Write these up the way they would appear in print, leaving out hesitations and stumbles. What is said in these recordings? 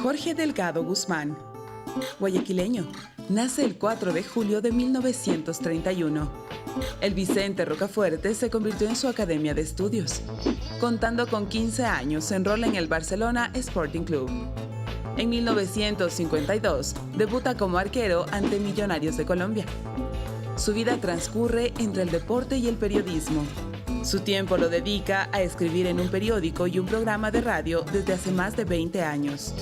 Jorge Delgado Guzmán, guayaquileño, nace el 4 de julio de 1931. El Vicente Rocafuerte se convirtió en su academia de estudios. Contando con 15 años, se enrola en el Barcelona Sporting Club. En 1952, debuta como arquero ante Millonarios de Colombia. Su vida transcurre entre el deporte y el periodismo. Su tiempo lo dedica a escribir en un periódico y un programa de radio desde hace más de 20 años.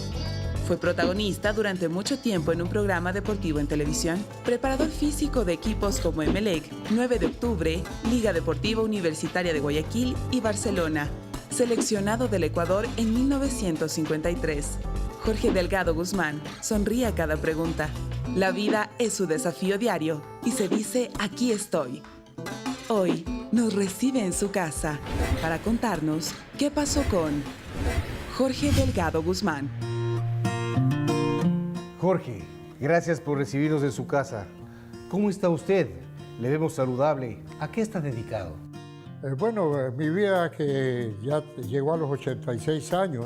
Fue protagonista durante mucho tiempo en un programa deportivo en televisión, preparador físico de equipos como Emelec, 9 de octubre, Liga Deportiva Universitaria de Guayaquil y Barcelona, seleccionado del Ecuador en 1953. Jorge Delgado Guzmán sonríe a cada pregunta. La vida es su desafío diario y se dice aquí estoy. Hoy nos recibe en su casa para contarnos qué pasó con Jorge Delgado Guzmán. Jorge, gracias por recibirnos en su casa. ¿Cómo está usted? Le vemos saludable. ¿A qué está dedicado? Mi vida que ya llegó a los 86 años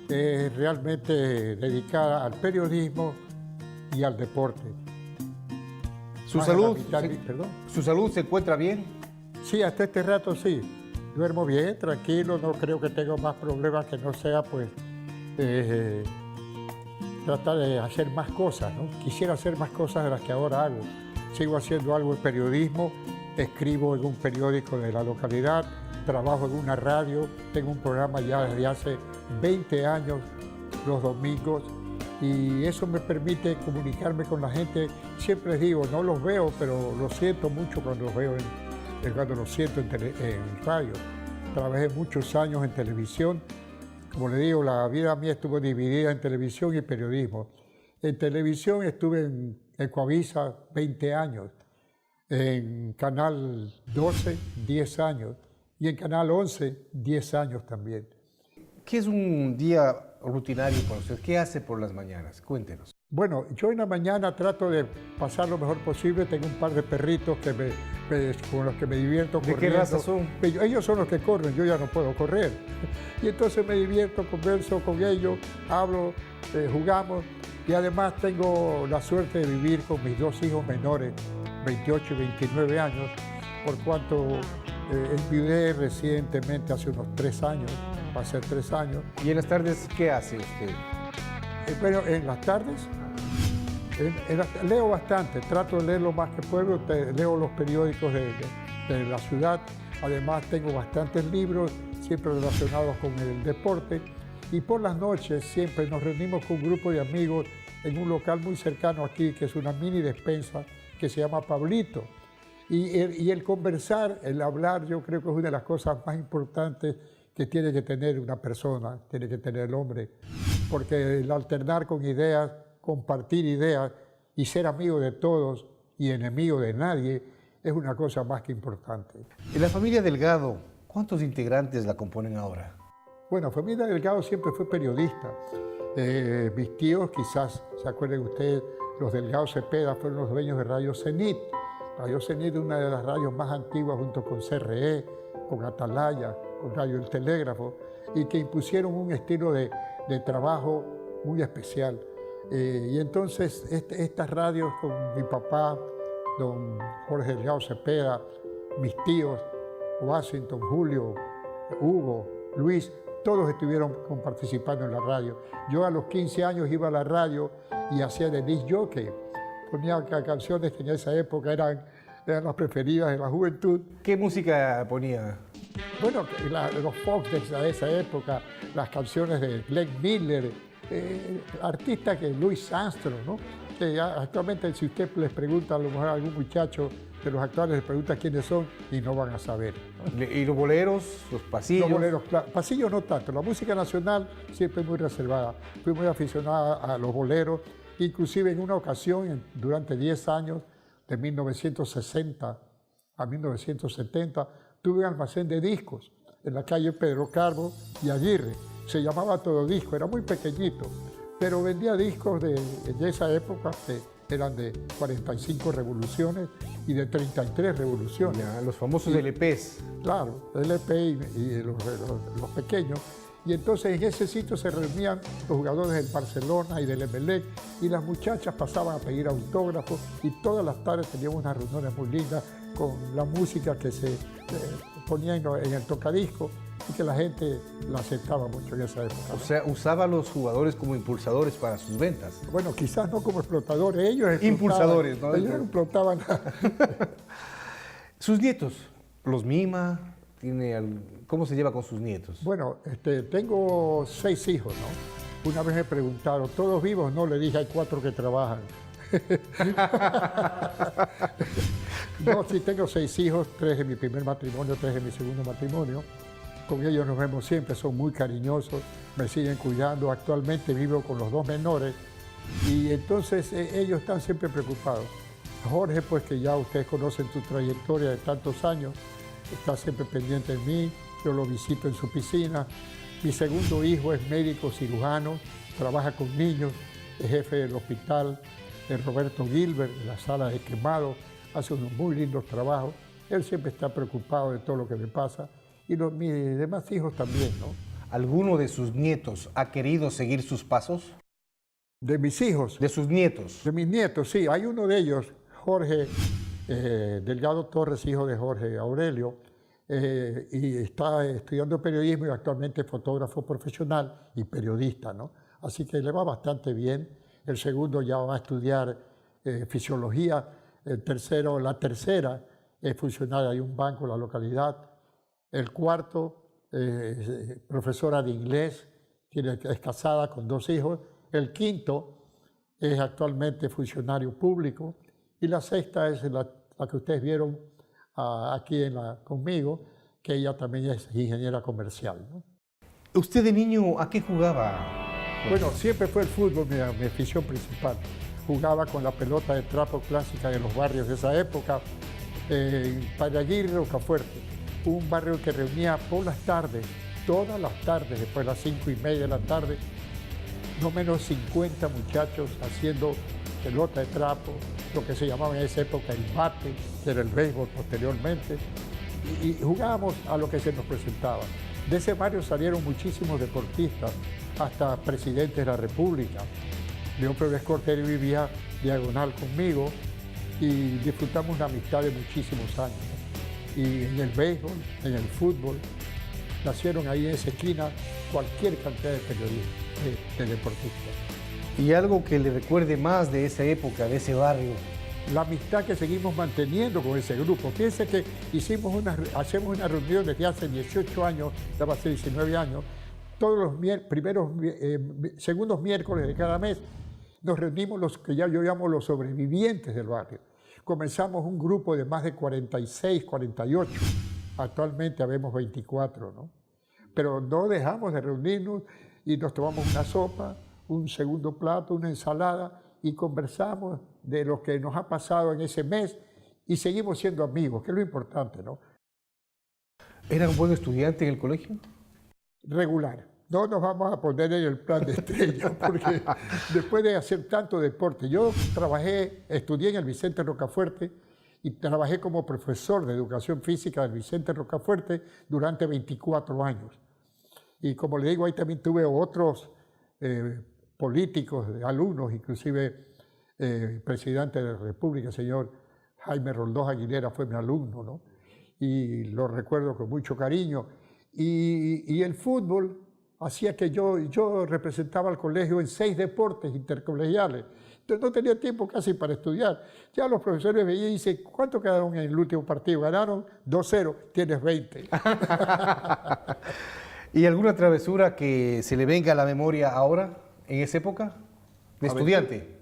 es realmente dedicada al periodismo y al deporte. ¿Su salud se encuentra bien? Sí, hasta este rato sí. Duermo bien, tranquilo, no creo que tenga más problemas que no sea tratar de hacer más cosas, ¿no? Quisiera hacer más cosas de las que ahora hago. Sigo haciendo algo en periodismo, escribo en un periódico de la localidad, trabajo en una radio, tengo un programa ya desde hace 20 años los domingos y eso me permite comunicarme con la gente. Siempre les digo, no los veo, pero lo siento mucho cuando los veo cuando los siento en radio. Trabajé muchos años en televisión. Como le digo, la vida mía estuvo dividida en televisión y periodismo. En televisión estuve en Ecuavisa 20 años, en Canal 12 10 años y en Canal 11 10 años también. ¿Qué es un día rutinario para usted? ¿Qué hace por las mañanas? Cuéntenos. Bueno, yo en la mañana trato de pasar lo mejor posible. Tengo un par de perritos con los que me divierto corriendo. ¿De qué raza son? Ellos son los que corren, yo ya no puedo correr. Y entonces me divierto, converso con ellos, hablo, jugamos. Y además tengo la suerte de vivir con mis dos hijos menores, 28 y 29 años, por cuanto enviudé recientemente, hace unos 3 años, va a ser 3 años. ¿Y en las tardes qué hace usted? Bueno, en las tardes leo bastante, trato de leer lo más que puedo, leo los periódicos de la ciudad, además tengo bastantes libros, siempre relacionados con el deporte, y por las noches siempre nos reunimos con un grupo de amigos en un local muy cercano aquí, que es una mini despensa, que se llama Pablito. Y el conversar, el hablar, yo creo que es una de las cosas más importantes que tiene que tener una persona, tiene que tener el hombre, porque el alternar con ideas, compartir ideas y ser amigo de todos y enemigo de nadie es una cosa más que importante. En la familia Delgado, ¿cuántos integrantes la componen ahora? Bueno, familia Delgado siempre fue periodista. Mis tíos, quizás se acuerden ustedes, los Delgado Cepeda fueron los dueños de Radio Cenit. Radio Cenit es una de las radios más antiguas junto con CRE, con Atalaya, con Radio El Telégrafo, y que impusieron un estilo de trabajo muy especial. Y entonces estas radios con mi papá, don Jorge Delgado Cepeda, mis tíos, Washington, Julio, Hugo, Luis, todos estuvieron participando en la radio. Yo a los 15 años iba a la radio y hacía de disc jockey. Ponía canciones que en esa época eran las preferidas de la juventud. ¿Qué música ponía? Bueno, los folk de esa época, las canciones de Glenn Miller, artistas que Louis Armstrong, ¿no? Que actualmente si usted les pregunta a lo mejor a algún muchacho de los actuales, les pregunta quiénes son y no van a saber, ¿no? ¿Y los boleros, los pasillos? Los boleros, pasillos no tanto. La música nacional siempre muy reservada. Fui muy aficionada a los boleros. Inclusive en una ocasión, durante 10 años, de 1960 a 1970, tuve un almacén de discos en la calle Pedro Carbo y Aguirre. Se llamaba Todo Disco, era muy pequeñito, pero vendía discos de esa época que eran de 45 revoluciones y de 33 revoluciones. Ya, los famosos LPs. Claro, LP y los pequeños. Y entonces en ese sitio se reunían los jugadores del Barcelona y del Emelec y las muchachas pasaban a pedir autógrafos y todas las tardes teníamos unas reuniones muy lindas con la música que se ponía en el tocadisco y que la gente la aceptaba mucho en esa época, ¿no? O sea, usaba a los jugadores como impulsadores para sus ventas. Bueno, quizás no como explotadores, ellos explotaban. Impulsadores, ¿no? Ellos explotaban. Sus nietos, ¿los mima? ¿Cómo se lleva con sus nietos? Bueno, tengo 6 hijos, ¿no? Una vez me preguntaron, ¿todos vivos? No, le dije, hay 4 que trabajan. No, sí, tengo 6 hijos, 3 de mi primer matrimonio, 3 de mi segundo matrimonio. Con ellos nos vemos siempre, son muy cariñosos, me siguen cuidando. Actualmente vivo con los 2 menores y entonces ellos están siempre preocupados. Jorge, pues que ya ustedes conocen tu trayectoria de tantos años, está siempre pendiente de mí, yo lo visito en su piscina. Mi segundo hijo es médico cirujano, trabaja con niños, es jefe del hospital de Roberto Gilbert, de la sala de quemados, hace unos muy lindos trabajos. Él siempre está preocupado de todo lo que me pasa y mis demás hijos también, ¿no? ¿Alguno de sus nietos ha querido seguir sus pasos? De mis hijos. De sus nietos. De mis nietos, sí. Hay uno de ellos, Jorge Delgado Torres, hijo de Jorge Aurelio, y está estudiando periodismo y actualmente es fotógrafo profesional y periodista, ¿no? Así que le va bastante bien. El segundo ya va a estudiar fisiología. La tercera es funcionaria de un banco en la localidad. El cuarto, profesora de inglés, es casada con 2 hijos. El quinto es actualmente funcionario público. Y la sexta es la que ustedes vieron aquí conmigo, que ella también es ingeniera comercial, ¿no? ¿Usted de niño a qué jugaba? Bueno, siempre fue el fútbol mi afición principal. Jugaba con la pelota de trapo clásica de los barrios de esa época, en Payaguirre, Rocafuerte, un barrio que reunía por las tardes, todas las tardes, después de las 5:30 de la tarde, no menos 50 muchachos haciendo pelota de trapo, lo que se llamaba en esa época el bate, que era el béisbol posteriormente, y jugábamos a lo que se nos presentaba. De ese barrio salieron muchísimos deportistas, hasta presidentes de la República. León Febres Cordero vivía diagonal conmigo y disfrutamos una amistad de muchísimos años, ¿no? Y en el béisbol, en el fútbol, nacieron ahí en esa esquina cualquier cantidad de periodistas, de deportistas. ¿Y algo que le recuerde más de esa época, de ese barrio? La amistad que seguimos manteniendo con ese grupo. Fíjense que hacemos una reunión desde hace 18 años, ya va a ser 19 años, todos los segundos miércoles de cada mes nos reunimos los que yo llamo los sobrevivientes del barrio. Comenzamos un grupo de más de 46, 48. Actualmente habemos 24, ¿no? Pero no dejamos de reunirnos y nos tomamos una sopa, un segundo plato, una ensalada y conversamos de lo que nos ha pasado en ese mes y seguimos siendo amigos, que es lo importante, ¿no? ¿Era un buen estudiante en el colegio? Regular. No nos vamos a poner en el plan de estrella, porque después de hacer tanto deporte, yo estudié en el Vicente Rocafuerte y trabajé como profesor de educación física del Vicente Rocafuerte durante 24 años. Y como le digo, ahí también tuve otros políticos, alumnos, inclusive presidente de la República, el señor Jaime Roldós Aguilera fue mi alumno, ¿no? Y lo recuerdo con mucho cariño. Y el fútbol hacía que yo representaba al colegio en 6 deportes intercolegiales. Entonces no tenía tiempo casi para estudiar. Ya los profesores veían y dicen, ¿cuánto quedaron en el último partido? Ganaron 2-0, tienes 20. ¿Y alguna travesura que se le venga a la memoria ahora, en esa época, de estudiante?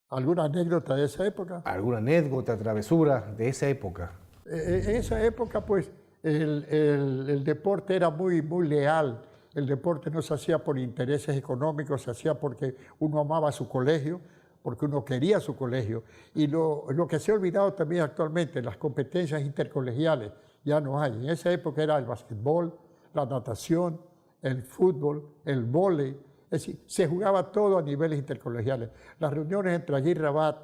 ¿Alguna anécdota de esa época? ¿Alguna anécdota, travesura de esa época? En esa época, pues, el deporte era muy, muy leal. El deporte no se hacía por intereses económicos, se hacía porque uno amaba su colegio, porque uno quería su colegio. Y lo que se ha olvidado también actualmente, las competencias intercolegiales, ya no hay. En esa época era el básquetbol, la natación, el fútbol, el vóley. Es decir, se jugaba todo a niveles intercolegiales. Las reuniones entre Aguirre Abad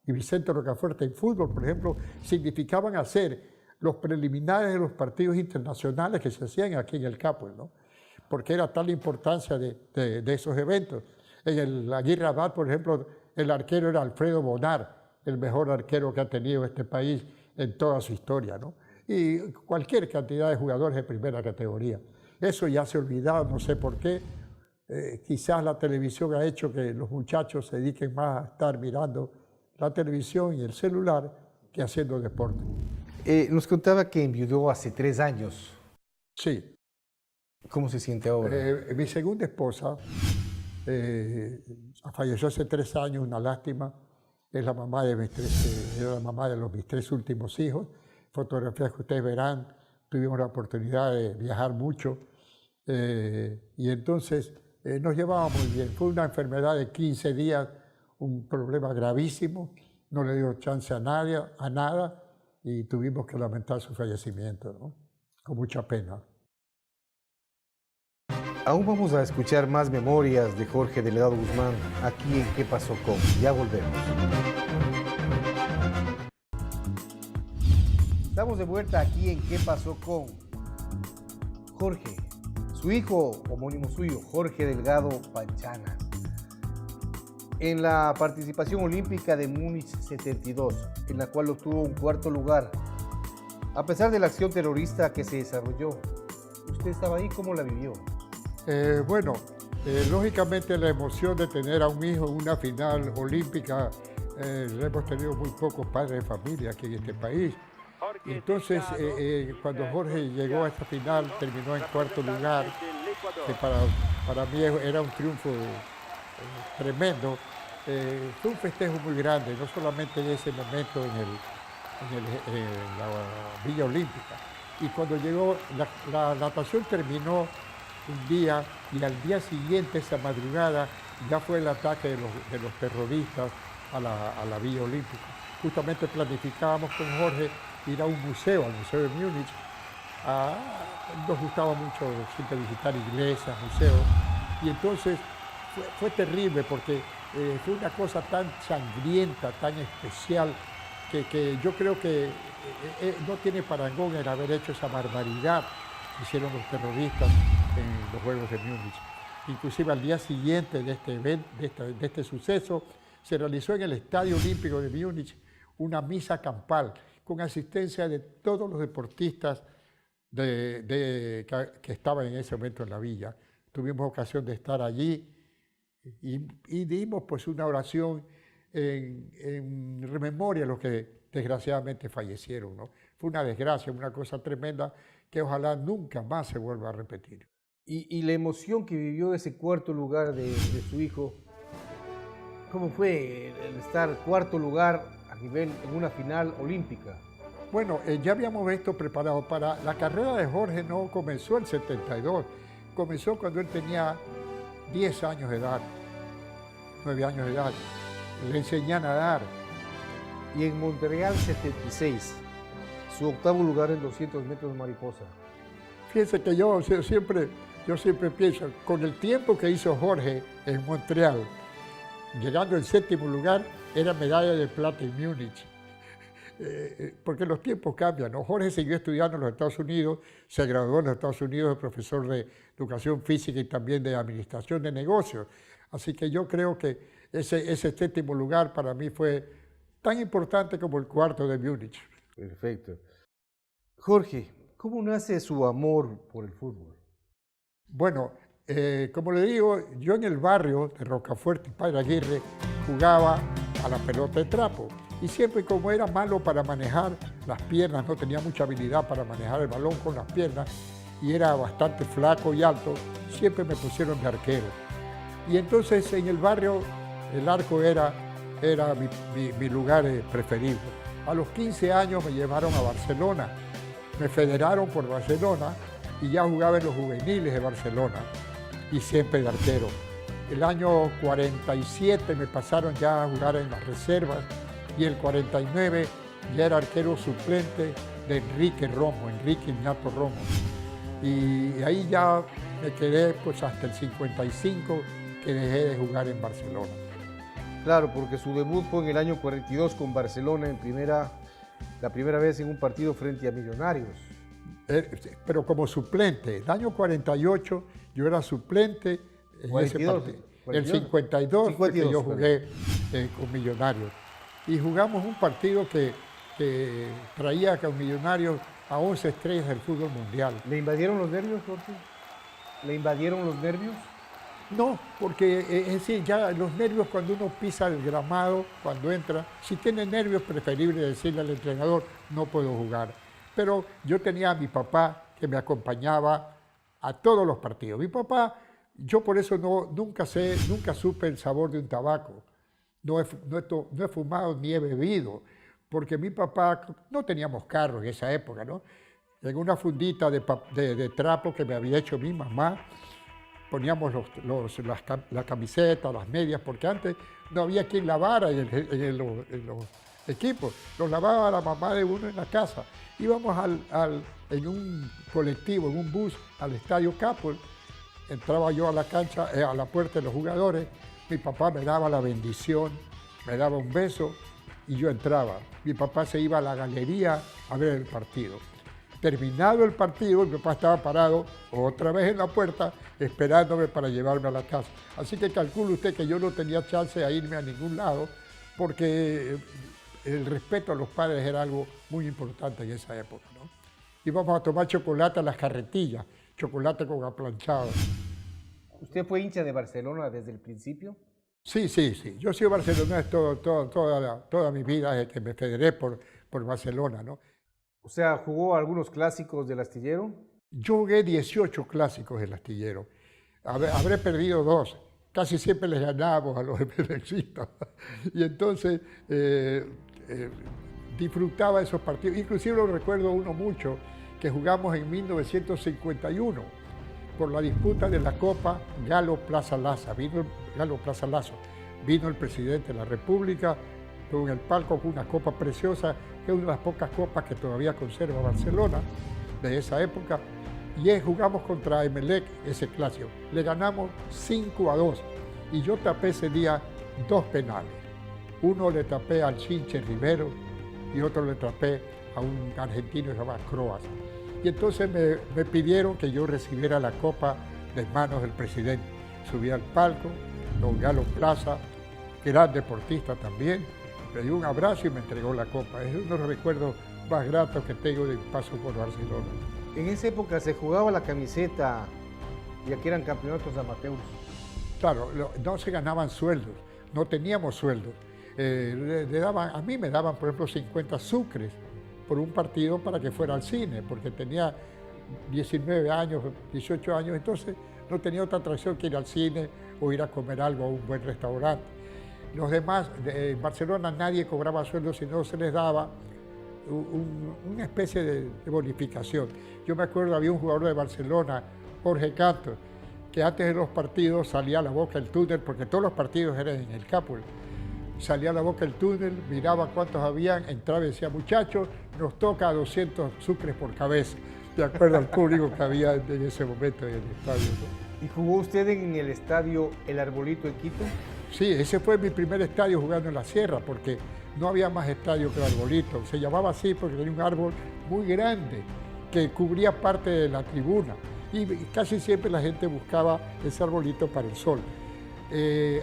y Vicente Rocafuerte en fútbol, por ejemplo, significaban hacer los preliminares de los partidos internacionales que se hacían aquí en el Capo, ¿no? porque era tal la importancia de esos eventos. En el Aguirre Abad, por ejemplo, el arquero era Alfredo Bonar, el mejor arquero que ha tenido este país en toda su historia, ¿no? Y cualquier cantidad de jugadores de primera categoría. Eso ya se ha olvidado, no sé por qué. Quizás la televisión ha hecho que los muchachos se dediquen más a estar mirando la televisión y el celular que haciendo deporte. Nos contaba que enviudó hace 3 años. Sí. ¿Cómo se siente ahora? Mi segunda esposa falleció hace 3 años, una lástima. Es la mamá de era la mamá de mis 3 últimos hijos. Fotografías que ustedes verán, tuvimos la oportunidad de viajar mucho. Y entonces nos llevábamos muy bien. Fue una enfermedad de 15 días, un problema gravísimo. No le dio chance a nadie, a nada, y tuvimos que lamentar su fallecimiento, ¿no? Con mucha pena. Aún vamos a escuchar más memorias de Jorge Delgado Guzmán aquí en ¿Qué pasó con? Ya volvemos. Estamos de vuelta aquí en ¿Qué pasó con? Jorge, su hijo homónimo suyo, Jorge Delgado Panchanas. En la participación olímpica de Múnich 72, en la cual obtuvo un 4º lugar, a pesar de la acción terrorista que se desarrolló, ¿usted estaba ahí? ¿Cómo la vivió? Lógicamente la emoción de tener a un hijo en una final olímpica, hemos tenido muy pocos padres de familia aquí en este país. Entonces, cuando Jorge llegó a esta final, terminó en 4º lugar, que para mí era un triunfo tremendo. Fue un festejo muy grande, no solamente en ese momento en la Villa Olímpica. Y cuando llegó, la natación terminó un día y al día siguiente, esa madrugada, ya fue el ataque de los terroristas a la Villa Olímpica. Justamente planificábamos con Jorge ir a un museo, al Museo de Múnich. Nos gustaba mucho siempre visitar iglesias, museos. Y entonces fue terrible porque fue una cosa tan sangrienta, tan especial, que yo creo que no tiene parangón el haber hecho esa barbaridad que hicieron los terroristas en los Juegos de Múnich. Inclusive al día siguiente de este evento, de este suceso, se realizó en el Estadio Olímpico de Múnich una misa campal con asistencia de todos los deportistas que estaban en ese momento en la villa. Tuvimos ocasión de estar allí y dimos pues una oración en rememoria a los que desgraciadamente fallecieron, ¿no? Fue una desgracia, una cosa tremenda que ojalá nunca más se vuelva a repetir. Y la emoción que vivió ese 4º lugar de su hijo, ¿cómo fue el estar 4º lugar a nivel en una final olímpica? Bueno, ya habíamos esto preparado para la carrera de Jorge. No comenzó en 72, comenzó cuando él tenía 10 años de edad, 9 años de edad. Le enseñé a nadar. Y en Montreal 76, su 8º lugar en 200 metros mariposa. Fíjense que yo siempre pienso, con el tiempo que hizo Jorge en Montreal, llegando en 7º lugar, era medalla de plata en Múnich. Porque los tiempos cambian, ¿no? Jorge siguió estudiando en los Estados Unidos, se graduó en los Estados Unidos de profesor de educación física y también de administración de negocios. Así que yo creo que ese 7º lugar para mí fue tan importante como el 4º de Múnich. Perfecto. Jorge, ¿cómo nace su amor por el fútbol? Bueno, como le digo, yo en el barrio de Rocafuerte, Padre Aguirre, jugaba a la pelota de trapo. Y siempre, como era malo para manejar las piernas, no tenía mucha habilidad para manejar el balón con las piernas, y era bastante flaco y alto, siempre me pusieron de arquero. Y entonces en el barrio el arco era mi lugar preferido. A los 15 años me llevaron a Barcelona, me federaron por Barcelona y ya jugaba en los juveniles de Barcelona y siempre de arquero. El año 47 me pasaron ya a jugar en las reservas y el 49 ya era arquero suplente de Enrique Ignato Romo. Y ahí ya me quedé pues hasta el 55 que dejé de jugar en Barcelona. Claro, porque su debut fue en el año 42 con Barcelona la primera vez en un partido frente a Millonarios. Pero como suplente. El año 48 Yo era suplente en 42, ese partido. El 42. 52 fue que 52, yo jugué con Millonarios. Y jugamos un partido que traía con Millonarios a 11 estrellas del fútbol mundial. ¿Le invadieron los nervios, Jorge? ¿Le invadieron los nervios? No, porque es decir, ya los nervios cuando uno pisa el gramado, cuando entra, si tiene nervios, preferible decirle al entrenador, no puedo jugar. Pero yo tenía a mi papá que me acompañaba a todos los partidos. Mi papá, yo por eso nunca supe el sabor de un tabaco. No he fumado ni he bebido, porque mi papá, no teníamos carro en esa época, ¿no? En una fundita de trapo que me había hecho mi mamá, poníamos las camisetas, las medias, porque antes no había quien lavara en los equipos. Los lavaba la mamá de uno en la casa. Íbamos en un colectivo, en un bus, al Estadio Capol. Entraba yo a la cancha, a la puerta de los jugadores. Mi papá me daba la bendición, me daba un beso y yo entraba. Mi papá se iba a la galería a ver el partido. Terminado el partido, mi papá estaba parado otra vez en la puerta esperándome para llevarme a la casa. Así que calcule usted que yo no tenía chance de irme a ningún lado porque el respeto a los padres era algo muy importante en esa época, ¿no? Íbamos a tomar chocolate a las carretillas, chocolate con aplanchado. ¿Usted fue hincha de Barcelona desde el principio? Sí. Yo he sido barcelonés toda mi vida desde que me federé por Barcelona, ¿no? O sea, ¿jugó algunos clásicos del Astillero? Yo jugué 18 clásicos del Astillero. Habré perdido 2. Casi siempre les ganábamos a los MLXistas. Y entonces disfrutaba esos partidos. Inclusive lo recuerdo uno mucho, que jugamos en 1951 por la disputa de la Copa Galo Plaza Lazo. Vino el presidente de la República con el palco con una copa preciosa, que es una de las pocas copas que todavía conserva Barcelona de esa época. Y jugamos contra Emelec, ese clásico. Le ganamos 5-2 y yo tapé ese día 2 penales. Uno le tapé al Chinche Rivero y otro le tapé a un argentino que se llama Croas. Y entonces me pidieron que yo recibiera la copa de manos del presidente. Subí al palco, don Galo Plaza, gran deportista también, me dio un abrazo y me entregó la copa. Es uno de los recuerdos más gratos que tengo de mi paso por Barcelona. En esa época se jugaba la camiseta, ya que eran campeonatos amateurs. Claro, no se ganaban sueldos, no teníamos sueldos. A mí me daban, por ejemplo, 50 sucres por un partido para que fuera al cine, porque tenía 19 años, 18 años, entonces no tenía otra atracción que ir al cine o ir a comer algo a un buen restaurante. Los demás, en Barcelona nadie cobraba sueldos, sino se les daba una especie de bonificación. Yo me acuerdo, había un jugador de Barcelona, Jorge Cantos, que antes de los partidos salía a la boca del túnel, porque todos los partidos eran en el Capul. Salía a la boca del túnel, miraba cuántos habían, entraba y decía, muchachos, nos toca 200 sucres por cabeza. De acuerdo al público que había en ese momento en el estadio, ¿no? ¿Y jugó usted en el estadio El Arbolito de Quito? Sí, ese fue mi primer estadio jugando en la sierra, porque no había más estadio que el Arbolito. Se llamaba así porque tenía un árbol muy grande que cubría parte de la tribuna. Y casi siempre la gente buscaba ese arbolito para el sol.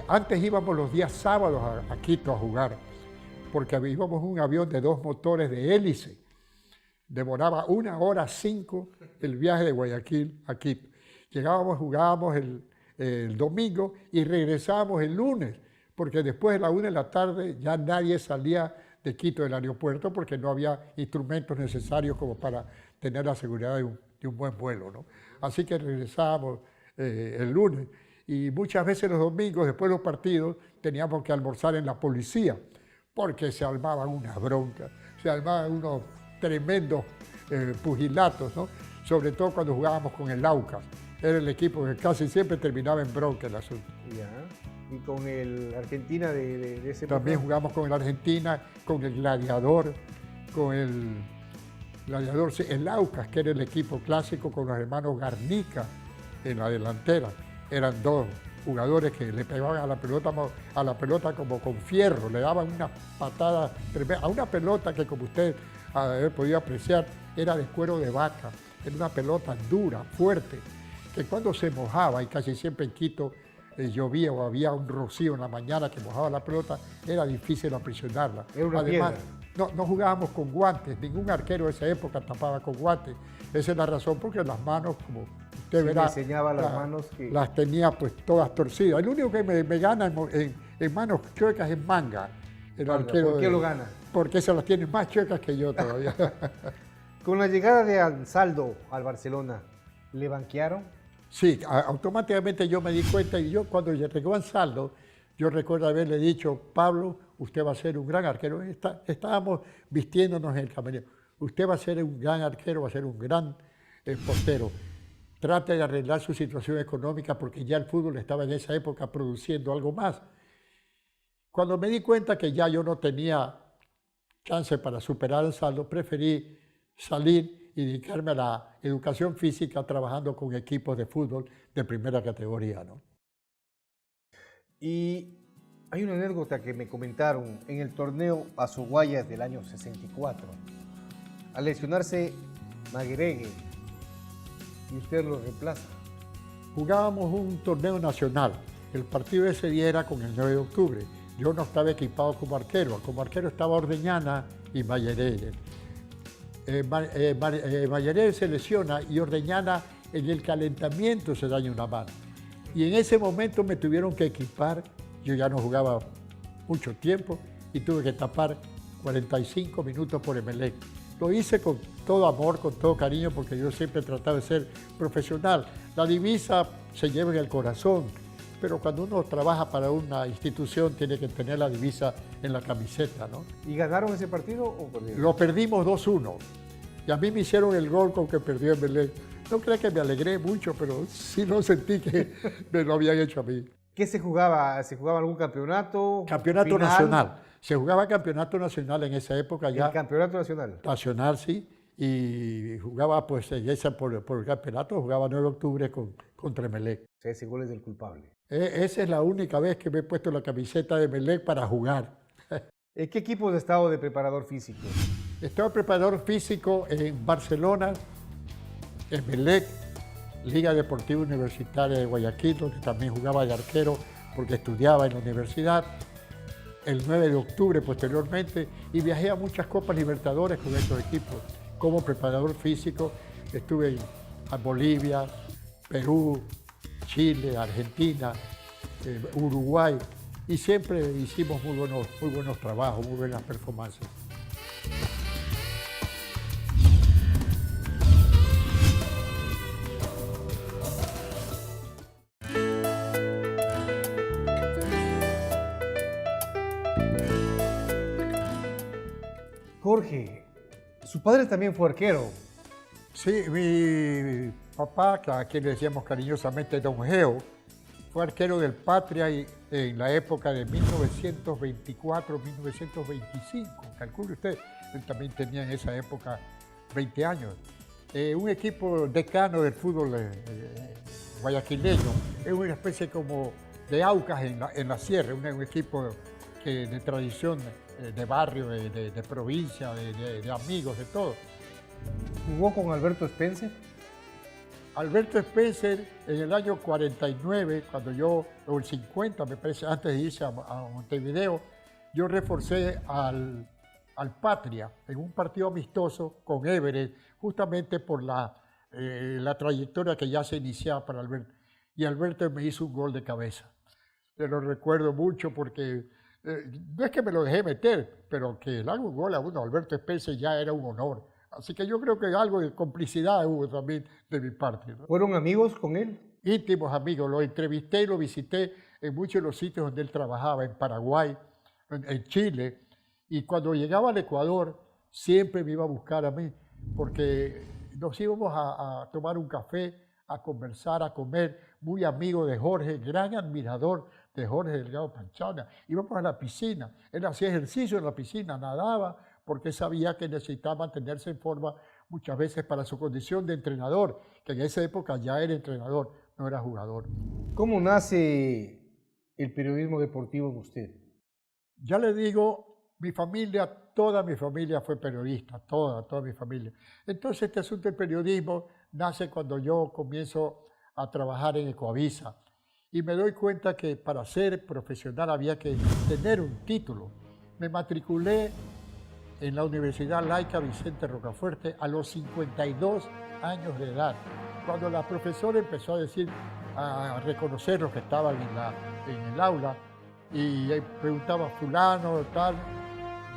Antes íbamos los días sábados a Quito a jugar, porque íbamos en un avión de 2 motores de hélice. Demoraba 1:05 el viaje de Guayaquil a Quito. Llegábamos, jugábamos el domingo y regresábamos el lunes, porque después de la 1 de la tarde ya nadie salía de Quito del aeropuerto porque no había instrumentos necesarios como para tener la seguridad de un buen vuelo, ¿no? Así que regresábamos el lunes y muchas veces los domingos, después de los partidos, teníamos que almorzar en la policía porque se armaban unas broncas, se armaban unos tremendos pugilatos, ¿no? Sobre todo cuando jugábamos con el Aucas. Era el equipo que casi siempre terminaba en bronca el asunto. Ya. ¿Y con el Argentina de ese También época? jugamos con el Argentina, con el Gladiador, el Aucas, que era el equipo clásico, con los hermanos Garnica en la delantera. Eran 2 jugadores que le pegaban a la pelota como con fierro, le daban una patada tremenda, a una pelota que, como usted ha podido apreciar, era de cuero de vaca, era una pelota dura, fuerte. que cuando se mojaba, y casi siempre en Quito llovía o había un rocío en la mañana que mojaba la pelota, era difícil aprisionarla. Era una Además, piedra. no jugábamos con guantes, ningún arquero de esa época tapaba con guantes. Esa es la razón porque las manos, como usted Sí, verá, me enseñaba las manos que... las tenía pues todas torcidas. El único que me gana en manos chuecas es Manga, el arquero. ¿Por qué lo gana? Porque se las tiene más chuecas que yo todavía. Con la llegada de Ansaldo al Barcelona, ¿le banquearon? Sí, automáticamente yo me di cuenta y yo cuando llegó Ansaldo, yo recuerdo haberle dicho, Pablo, usted va a ser un gran arquero. Estábamos vistiéndonos en el camerino. Usted va a ser un gran arquero, va a ser un gran portero. Trate de arreglar su situación económica porque ya el fútbol estaba en esa época produciendo algo más. Cuando me di cuenta que ya yo no tenía chance para superar el saldo, preferí salir y dedicarme a la educación física trabajando con equipos de fútbol de primera categoría, ¿no? Y hay una anécdota que me comentaron en el torneo Azuguayas del año 64. Al lesionarse Maguiregue, y usted lo reemplaza. Jugábamos un torneo nacional. El partido ese día era con el 9 de octubre. Yo no estaba equipado como arquero. Como arquero estaba Ordeñana y Mayeregue. Mayeregue se lesiona y Ordeñana en el calentamiento se daña una mano. Y en ese momento me tuvieron que equipar. Yo ya no jugaba mucho tiempo y tuve que tapar 45 minutos por Emelec. Lo hice con todo amor, con todo cariño, porque yo siempre he tratado de ser profesional. La divisa se lleva en el corazón, pero cuando uno trabaja para una institución tiene que tener la divisa en la camiseta, ¿no? ¿Y ganaron ese partido o perdieron? Lo perdimos 2-1 y a mí me hicieron el gol con que perdió Emelec. No creo que me alegré mucho, pero sí lo sentí que me lo habían hecho a mí. ¿Qué se jugaba? ¿Se jugaba algún campeonato? Campeonato final? nacional. Se jugaba campeonato nacional en esa época ya. ¿El campeonato nacional? Nacional, sí. Y jugaba, pues, en esa, por el campeonato, jugaba 9 de octubre contra Emelec. 6 goles del culpable. Esa es la única vez que me he puesto la camiseta de Emelec para jugar. ¿En qué equipos has estado de preparador físico? Estaba preparador físico en Barcelona, Emelec, Liga Deportiva Universitaria de Guayaquil, donde también jugaba de arquero porque estudiaba en la universidad. El 9 de octubre posteriormente, y viajé a muchas Copas Libertadores con estos equipos. Como preparador físico estuve en Bolivia, Perú, Chile, Argentina, Uruguay, y siempre hicimos muy buenos trabajos, muy buenas performances. Jorge, su padre también fue arquero. Sí, mi papá, a quien le decíamos cariñosamente Don Geo, fue arquero del Patria en la época de 1924-1925. Calcule usted, él también tenía en esa época 20 años. Un equipo decano del fútbol guayaquileño, es una especie como de Aucas en la sierra, un equipo de tradición de barrio, de provincia, de amigos, de todo. ¿Jugó con Alberto Spencer? Alberto Spencer, en el año 49, o el 50 me parece, antes de irse a Montevideo, yo reforcé al Patria en un partido amistoso con Everett, justamente por la trayectoria que ya se iniciaba para Alberto. Y Alberto me hizo un gol de cabeza. Yo lo recuerdo mucho porque no es que me lo dejé meter, pero que le haga un gol a uno, Alberto Spencer, ya era un honor. Así que yo creo que algo de complicidad hubo también de mi parte, ¿no? ¿Fueron amigos con él? Íntimos amigos, lo entrevisté y lo visité en muchos de los sitios donde él trabajaba, en Paraguay, en Chile, y cuando llegaba al Ecuador siempre me iba a buscar a mí, porque nos íbamos a tomar un café, a conversar, a comer, muy amigo de Jorge, gran admirador de Jorge Delgado Panchana. Íbamos a la piscina, él hacía ejercicio en la piscina, nadaba, porque sabía que necesitaba mantenerse en forma muchas veces para su condición de entrenador, que en esa época ya era entrenador, no era jugador. ¿Cómo nace el periodismo deportivo en usted? Ya le digo, mi familia, toda mi familia fue periodista, toda mi familia. Entonces este asunto del periodismo nace cuando yo comienzo a trabajar en Ecoavisa. Y me doy cuenta que para ser profesional había que tener un título. Me matriculé en la Universidad Laica Vicente Rocafuerte a los 52 años de edad, cuando la profesora empezó a decir, a reconocer los que estaban en el aula, y preguntaba fulano, tal,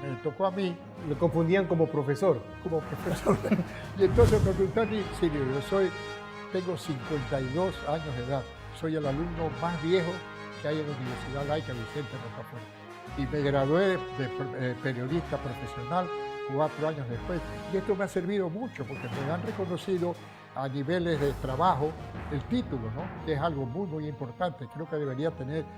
me tocó a mí. Lo confundían como profesor. Como profesor. Y entonces me preguntaron, sí, yo tengo 52 años de edad, soy el alumno más viejo que hay en la Universidad Laica Vicente Rocafuerte. Y me gradué de periodista profesional 4 años después. Y esto me ha servido mucho porque me han reconocido a niveles de trabajo el título, ¿no? Que es algo muy, muy importante. Creo que debería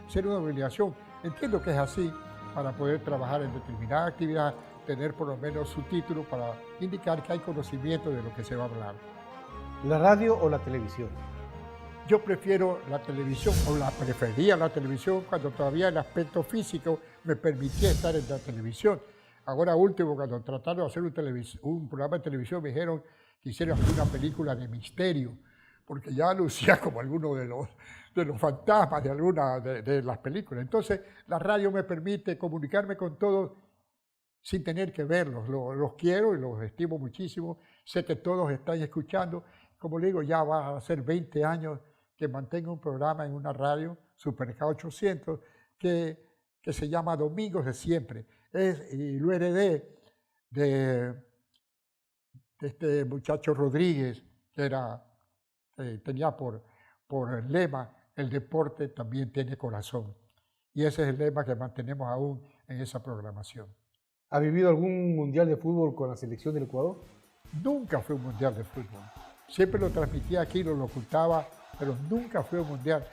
ser una obligación. Entiendo que es así para poder trabajar en determinada actividad, tener por lo menos su título para indicar que hay conocimiento de lo que se va a hablar. ¿La radio o la televisión? Yo prefiero la televisión, o la prefería la televisión cuando todavía el aspecto físico me permitía estar en la televisión. Ahora último, cuando trataron de hacer un programa de televisión, me dijeron que hiciera una película de misterio, porque ya lucía como alguno de los fantasmas de alguna de las películas. Entonces, la radio me permite comunicarme con todos sin tener que verlos. Los quiero y los estimo muchísimo. Sé que todos están escuchando. Como le digo, ya va a ser 20 años que mantengo un programa en una radio, Super K800, que se llama Domingos de Siempre. Y lo heredé de este muchacho Rodríguez, que tenía por el lema, el deporte también tiene corazón. Y ese es el lema que mantenemos aún en esa programación. ¿Ha vivido algún mundial de fútbol con la selección del Ecuador? Nunca fue un mundial de fútbol. Siempre lo transmitía aquí, lo ocultaba, pero nunca fue un mundial.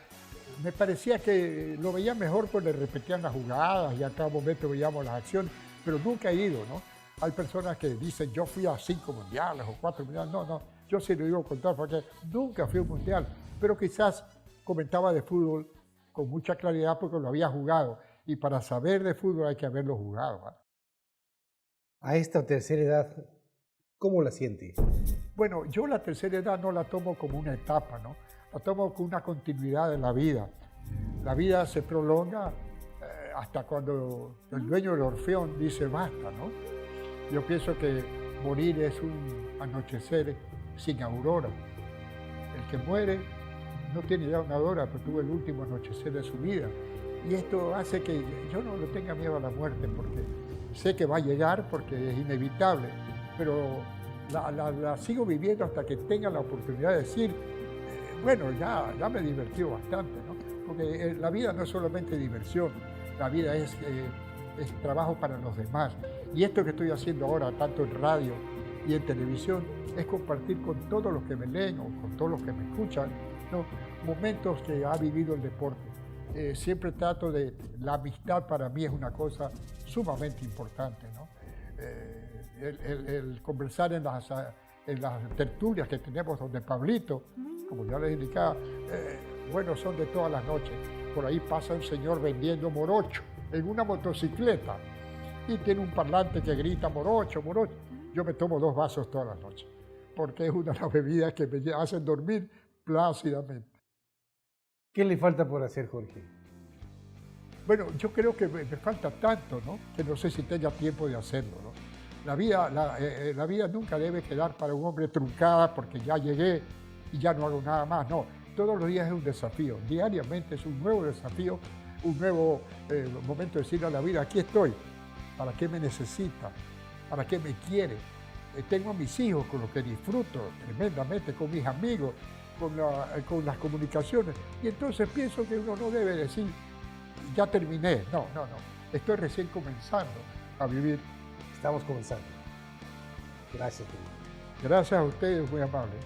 Me parecía que lo veía mejor porque le repetían las jugadas y a cada momento veíamos las acciones, pero nunca he ido, ¿no? Hay personas que dicen, yo fui a 5 mundiales o 4 mundiales. No, yo sí lo digo con todo porque nunca fui a un mundial, pero quizás comentaba de fútbol con mucha claridad porque lo había jugado. Y para saber de fútbol hay que haberlo jugado, ¿no? A esta tercera edad, ¿cómo la siente? Bueno, yo la tercera edad no la tomo como una etapa, ¿no? La tomo como una continuidad de la vida. La vida se prolonga hasta cuando el dueño del Orfeón dice basta, ¿no? Yo pienso que morir es un anochecer sin aurora. El que muere no tiene ya una hora, pero tuvo el último anochecer de su vida. Y esto hace que yo no le tenga miedo a la muerte, porque sé que va a llegar, porque es inevitable, pero la sigo viviendo hasta que tenga la oportunidad de decir, bueno, ya me divertí bastante, ¿no? Porque la vida no es solamente diversión, la vida es trabajo para los demás. Y esto que estoy haciendo ahora, tanto en radio y en televisión, es compartir con todos los que me leen o con todos los que me escuchan, ¿no? Momentos que ha vivido el deporte. Siempre trato de... La amistad para mí es una cosa sumamente importante, ¿no? El conversar en las tertulias que tenemos donde Pablito, como ya les indicaba, bueno, son de todas las noches. Por ahí pasa un señor vendiendo morocho en una motocicleta y tiene un parlante que grita morocho, morocho. Yo me tomo 2 vasos todas las noches porque es una de las bebidas que me hacen dormir plácidamente. ¿Qué le falta por hacer, Jorge? Bueno, yo creo que me falta tanto, ¿no? Que no sé si tenga tiempo de hacerlo, ¿no? La vida nunca debe quedar para un hombre truncada porque ya llegué y ya no hago nada más. No, todos los días es un desafío. Diariamente es un nuevo desafío, un nuevo momento de decirle a la vida, aquí estoy. ¿Para qué me necesita? ¿Para qué me quiere? Tengo a mis hijos con los que disfruto tremendamente, con mis amigos, con las comunicaciones. Y entonces pienso que uno no debe decir, ya terminé. No. Estoy recién comenzando a vivir. Estamos comenzando. Gracias. Gracias a ustedes, muy amables.